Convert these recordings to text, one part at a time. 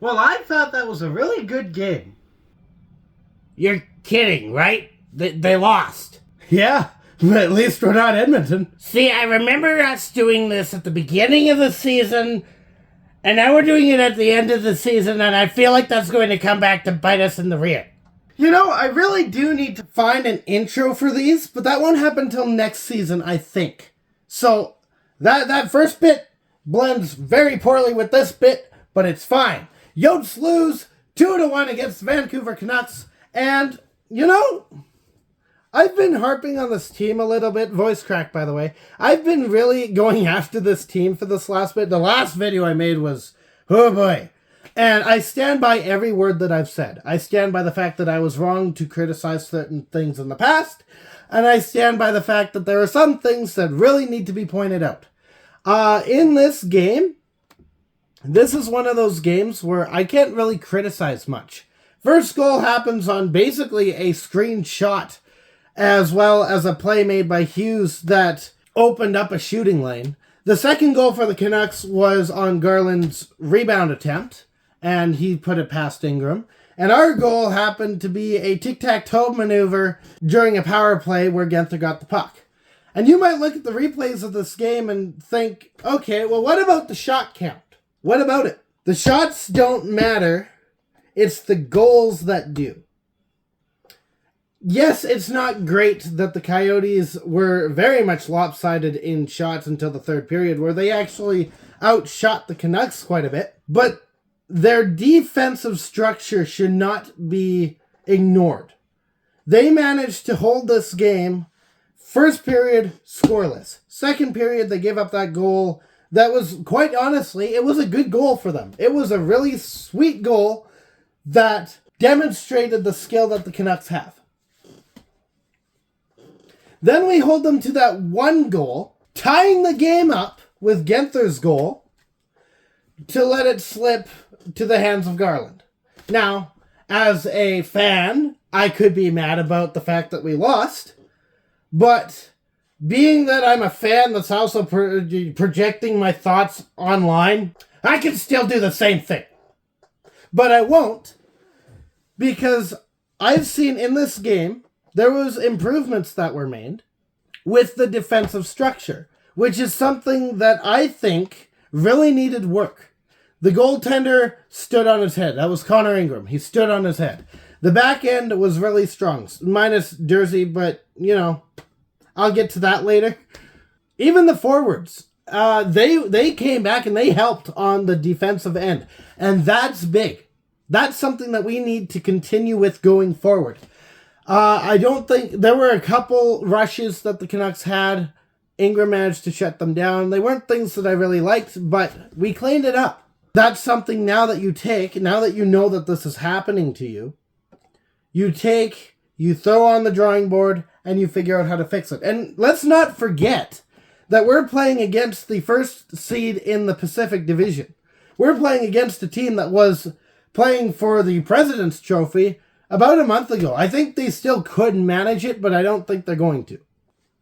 Well, I thought that was a really good game. You're kidding, right? They lost. Yeah, but at least we're not Edmonton. See, I remember us doing this at the beginning of the season, and now we're doing it at the end of the season, and I feel like that's going to come back to bite us in the rear. You know, I really do need to find an intro for these, but that won't happen until next season, I think. So, that first bit blends very poorly with this bit, but it's fine. Yotes lose 2-1 against Vancouver Canucks, and, you know, I've been harping on this team a little bit. Voice crack, by the way. I've been really going after this team for this last bit. The last video I made was, oh boy. And I stand by every word that I've said. I stand by the fact that I was wrong to criticize certain things in the past. And I stand by the fact that there are some things that really need to be pointed out. In this game, this is one of those games where I can't really criticize much. First goal happens on basically a screenshot, as well as a play made by Hughes that opened up a shooting lane. The second goal for the Canucks was on Garland's rebound attempt, and he put it past Ingram. And our goal happened to be a tic-tac-toe maneuver during a power play where Genther got the puck. And you might look at the replays of this game and think, okay, well, what about the shot count? What about it? The shots don't matter. It's the goals that do. Yes, it's not great that the Coyotes were very much lopsided in shots until the third period, where they actually outshot the Canucks quite a bit. But their defensive structure should not be ignored. They managed to hold this game. First period, scoreless. Second period, they gave up that goal. That was, quite honestly, it was a good goal for them. It was a really sweet goal that demonstrated the skill that the Canucks have. Then we hold them to that one goal, tying the game up with Genther's goal to let it slip to the hands of Garland. Now, as a fan, I could be mad about the fact that we lost, but being that I'm a fan that's also projecting my thoughts online, I can still do the same thing. But I won't, because I've seen in this game, there was improvements that were made with the defensive structure, which is something that I think really needed work. The goaltender stood on his head. That was Connor Ingram. He stood on his head. The back end was really strong, minus Jersey, but, you know, I'll get to that later. Even the forwards, they came back and they helped on the defensive end. And that's big. That's something that we need to continue with going forward. I don't think there were a couple rushes that the Canucks had. Ingram managed to shut them down. They weren't things that I really liked, but we cleaned it up. That's something now that you take, now that you know that this is happening to you, you take, you throw on the drawing board, and you figure out how to fix it. And let's not forget that we're playing against the first seed in the Pacific Division. We're playing against a team that was playing for the President's Trophy about a month ago. I think they still could manage it, but I don't think they're going to.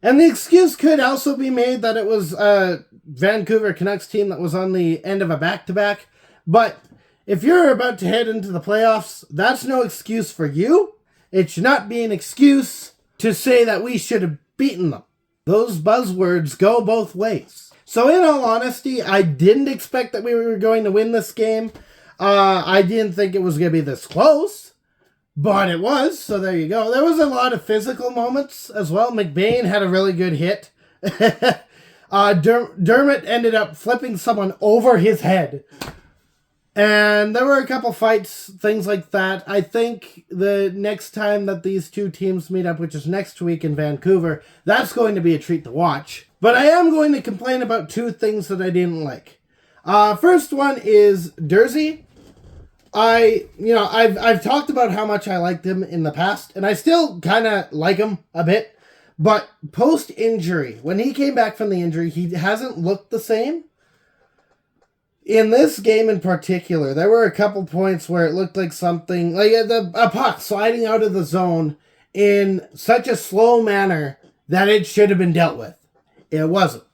And the excuse could also be made that it was a Vancouver Canucks team that was on the end of a back-to-back. But if you're about to head into the playoffs, that's no excuse for you. It should not be an excuse to say that we should have beaten them. Those buzzwords go both ways. So in all honesty, I didn't expect that we were going to win this game. I didn't think it was going to be this close. But it was, so there you go. There was a lot of physical moments as well. McBain had a really good hit. Dermott ended up flipping someone over his head. And there were a couple fights, things like that. I think the next time that these two teams meet up, which is next week in Vancouver, that's going to be a treat to watch. But I am going to complain about two things that I didn't like. First one is Jersey. I've talked about how much I liked him in the past, and I still kind of like him a bit, but post-injury, when he came back from the injury, he hasn't looked the same. In this game in particular, there were a couple points where it looked like something, like a puck sliding out of the zone in such a slow manner that it should have been dealt with. It wasn't.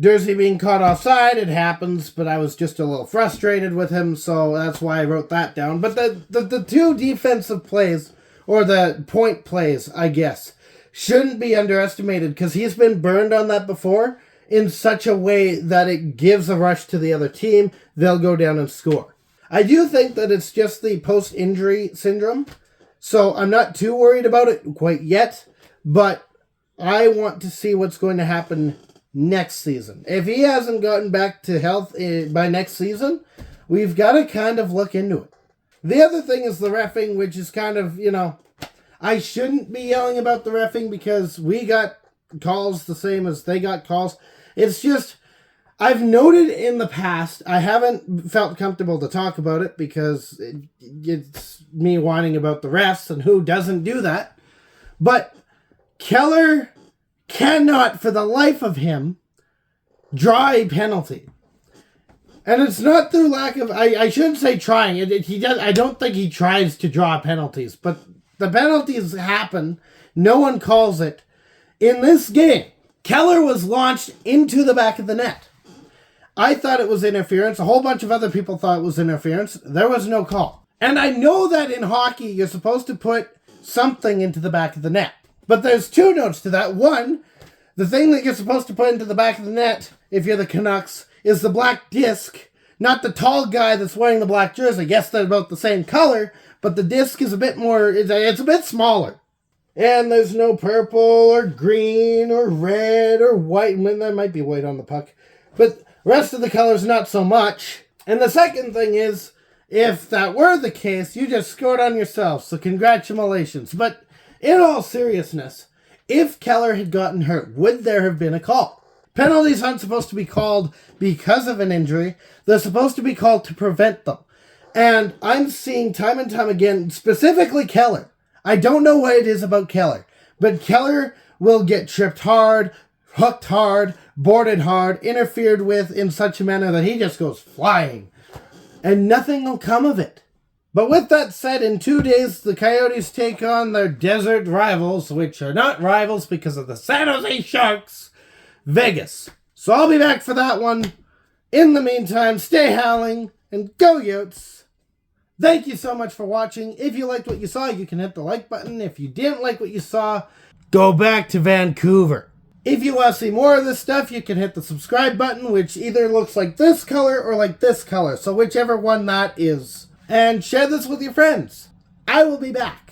Dursey being caught offside, it happens, but I was just a little frustrated with him, so that's why I wrote that down. But the two defensive plays, or the point plays, I guess, shouldn't be underestimated, because he's been burned on that before in such a way that it gives a rush to the other team. They'll go down and score. I do think that it's just the post-injury syndrome, so I'm not too worried about it quite yet, but I want to see what's going to happen next season. If he hasn't gotten back to health by next season, we've got to kind of look into it. The other thing is the reffing, which is kind of, I shouldn't be yelling about the reffing because we got calls the same as they got calls. It's just, I've noted in the past, I haven't felt comfortable to talk about it because it's me whining about the refs and who doesn't do that. But Keller cannot, for the life of him, draw a penalty. And it's not through lack of, I shouldn't say trying. He does. I don't think he tries to draw penalties, but the penalties happen. No one calls it. In this game, Keller was launched into the back of the net. I thought it was interference. A whole bunch of other people thought it was interference. There was no call. And I know that in hockey, you're supposed to put something into the back of the net. But there's two notes to that. One, the thing that you're supposed to put into the back of the net, if you're the Canucks, is the black disc, not the tall guy that's wearing the black jersey. Yes, they're about the same color, but the disc is a bit more, it's a bit smaller. And there's no purple or green or red or white. There might be white on the puck. But the rest of the colors, not so much. And the second thing is, if that were the case, you just scored on yourself. So congratulations. But in all seriousness, if Keller had gotten hurt, would there have been a call? Penalties aren't supposed to be called because of an injury. They're supposed to be called to prevent them. And I'm seeing time and time again, specifically Keller. I don't know what it is about Keller, but Keller will get tripped hard, hooked hard, boarded hard, interfered with in such a manner that he just goes flying. And nothing will come of it. But with that said, in 2 days, the Coyotes take on their desert rivals, which are not rivals because of the San Jose Sharks, Vegas. So I'll be back for that one. In the meantime, stay howling and go Yotes. Thank you so much for watching. If you liked what you saw, you can hit the like button. If you didn't like what you saw, go back to Vancouver. If you want to see more of this stuff, you can hit the subscribe button, which either looks like this color or like this color. So whichever one that is. And share this with your friends. I will be back.